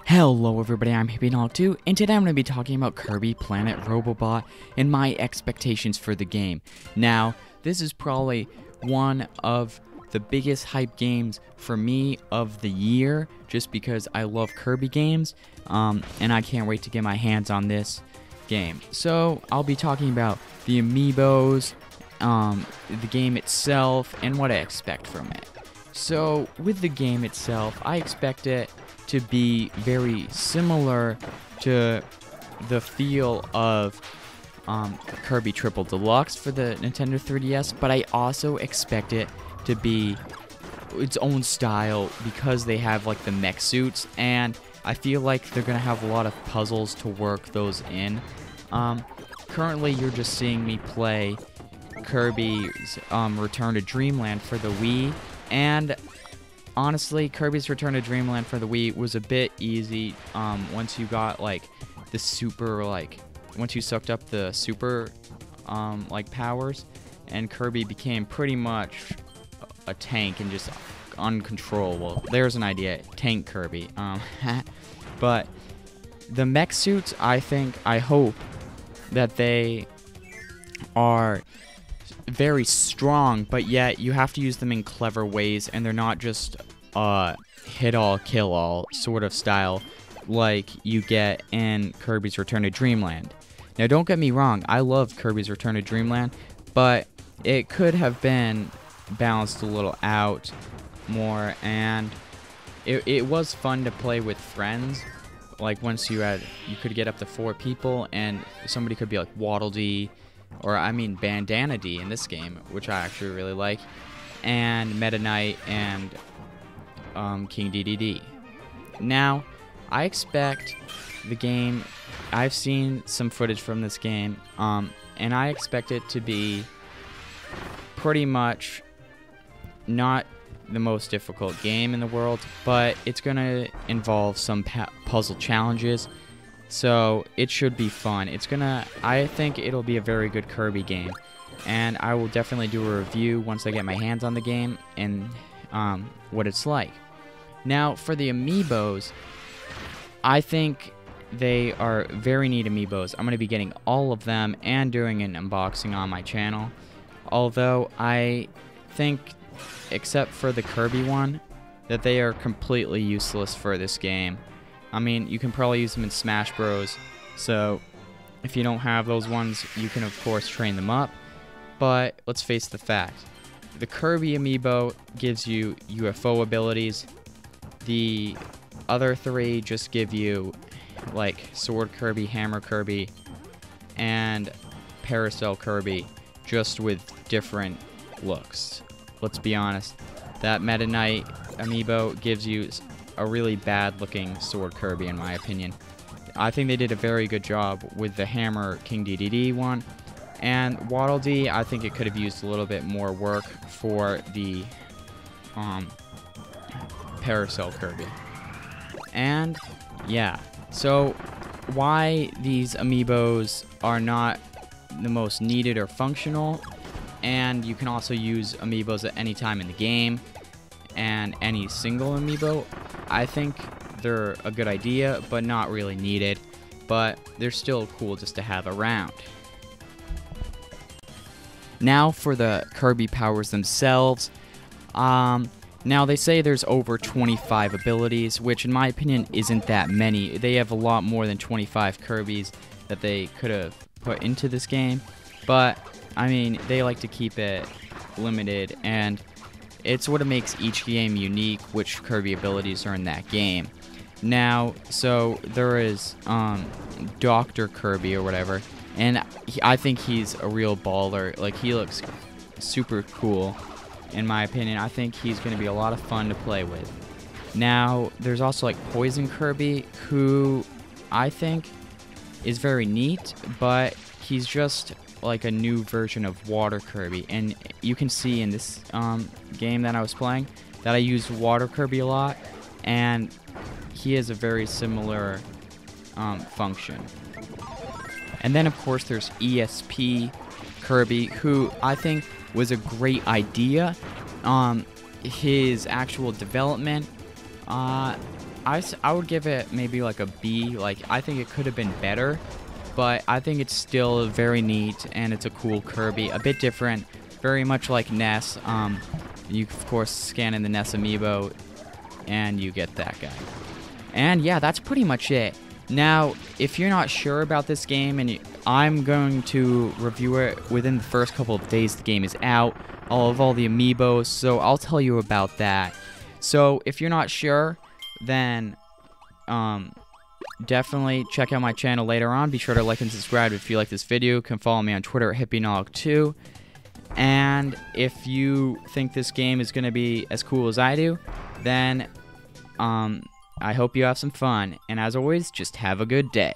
Hello everybody, I'm hippienolic 2, and today I'm going to be talking about Kirby Planet Robobot and my expectations for the game. Now, this is probably one of the biggest hype games for me of the year, just because I love Kirby games, and I can't wait to get my hands on this game. So, I'll be talking about the amiibos, the game itself, and what I expect from it. So, with the game itself, I expect it to be very similar to the feel of Kirby Triple Deluxe for the Nintendo 3DS, but I also expect it to be its own style because they have like the mech suits, and I feel like they're gonna have a lot of puzzles to work those in. Currently, you're just seeing me play Kirby's Return to Dreamland for the Wii, and honestly, Kirby's Return to Dreamland for the Wii was a bit easy once you got like the super, once you sucked up the super powers, and Kirby became pretty much a tank and just uncontrollable. There's an idea, Tank Kirby. But the mech suits, I hope that they are very strong, but yet you have to use them in clever ways, and they're not just hit all kill all sort of style like you get in Kirby's Return to Dreamland. Now, don't get me wrong, I love Kirby's Return to Dreamland, but it could have been balanced a little out more, and it was fun to play with friends. Like, once you could get up to 4 people, and somebody could be like Waddle Dee, or I mean Bandana D in this game, which I actually really like, and Meta Knight and King DDD. Now, I expect the game, I've seen some footage from this game, and I expect it to be pretty much not the most difficult game in the world, but it's going to involve some puzzle challenges. So it should be fun. I think it'll be a very good Kirby game, and I will definitely do a review once I get my hands on the game and what it's like. Now, for the amiibos, I think they are very neat amiibos. I'm going to be getting all of them and doing an unboxing on my channel. Although I think, except for the Kirby one, that they are completely useless for this game. I mean, you can probably use them in Smash Bros. So, if you don't have those ones, you can of course train them up. But, let's face the fact. The Kirby amiibo gives you UFO abilities. The other 3 just give you, like, Sword Kirby, Hammer Kirby, and Parasol Kirby, just with different looks. Let's be honest. That Meta Knight amiibo gives you a really bad looking Sword Kirby, in my opinion. I think they did a very good job with the Hammer King DDD one, and Waddle Dee, I think it could have used a little bit more work for the Parasol Kirby. And yeah, so why these amiibos are not the most needed or functional, and you can also use amiibos at any time in the game, and any single amiibo, I think they're a good idea, but not really needed. But they're still cool just to have around. Now for the Kirby powers themselves. Now they say there's over 25 abilities, which in my opinion isn't that many. They have a lot more than 25 Kirbys that they could have put into this game. But, I mean, they like to keep it limited, and it's what makes each game unique, which Kirby abilities are in that game. Now, so there is Dr. Kirby or whatever, and I think he's a real baller. Like, he looks super cool, in my opinion. I think he's going to be a lot of fun to play with. Now, there's also like Poison Kirby, who I think is very neat, but he's just like a new version of Water Kirby, and you can see in this game that I was playing that I used Water Kirby a lot, and he has a very similar function. And then, of course, there's ESP Kirby, who I think was a great idea. His actual development, I would give it maybe like a B. Like, I think it could have been better, but I think it's still very neat, and it's a cool Kirby. A bit different, very much like Ness. You, of course, scan in the Ness amiibo, and you get that guy. And yeah, that's pretty much it. Now, if you're not sure about this game, and I'm going to review it within the first couple of days the game is out, all the amiibos, so I'll tell you about that. So if you're not sure, then definitely check out my channel later on. Be sure to like and subscribe if you like this video. You can follow me on Twitter at hippienolic 2. And if you think this game is going to be as cool as I do, then I hope you have some fun. And as always, just have a good day.